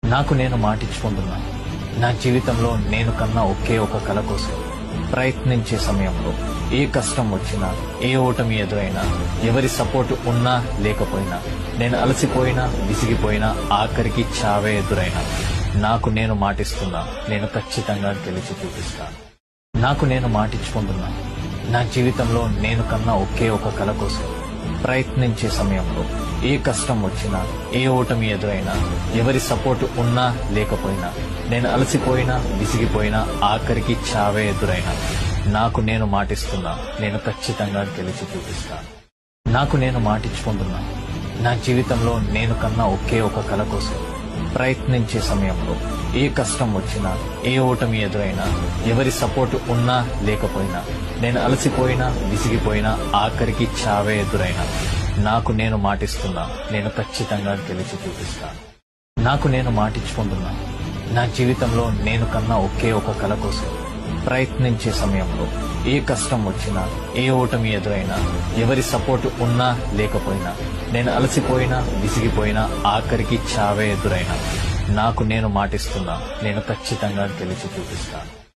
నాకు నేను మాటిచ్చుకుంటున్నా. నా జీవితంలో నేను కన్నా ఒకే ఒక కల కోసం ప్రయత్నించే సమయంలో ఏ కష్టం వచ్చినా, ఏ ఓటమి ఎదురైనా, ఎవరి సపోర్టు ఉన్నా లేకపోయినా, నేను అలసిపోయినా, విసిగిపోయినా, ఆఖరికి చావే ఎదురైనా నాకు నేను మాటిస్తున్నా, నేను ఖచ్చితంగా గెలిచి చూపిస్తాను. నాకు నేను మాటిచ్చుకుంటున్నా. నా జీవితంలో నేను కన్నా ఒకే ఒక కల కోసం ప్రయత్నించే సమయంలో ఏ కష్టం వచ్చినా, ఏ ఓటమి ఎదురైనా, ఎవరి సపోర్టు ఉన్నా లేకపోయినా, నేను అలసిపోయినా, విసిగిపోయినా, ఆఖరికి చావే ఎదురైనా నాకు నేను మాటిస్తున్నా, నేను ఖచ్చితంగా గెలిచి చూపిస్తాను. నాకు నేను మాటిచ్చుకుంటున్నా. నా జీవితంలో నేను కన్నా ఒకే ఒక కల కోసం ప్రయత్నించే సమయంలో ఏ కష్టం వచ్చినా, ఏ ఓటమి ఎదురైనా, ఎవరి సపోర్టు ఉన్నా లేకపోయినా, నేను అలసిపోయినా, విసిగిపోయినా, ఆఖరికి చావే ఎదురైనా నాకు నేను మాటిస్తున్నా, నేను ఖచ్చితంగా గెలిచి చూపిస్తాను. నాకు నేను మాటిచ్చుకుంటున్నా. నా జీవితంలో నేను కన్నా ఒకే ఒక కల కోసం ప్రయత్నించే సమయంలో ఏ కష్టం వచ్చినా, ఏ ఓటమి ఎదురైనా, ఎవరి సపోర్టు ఉన్నా లేకపోయినా, నేను అలసిపోయినా, విసిగిపోయినా, ఆఖరికి చావే ఎదురైనా నాకు నేను మాటిస్తున్నా, నేను ఖచ్చితంగా గెలిచి చూపిస్తాను.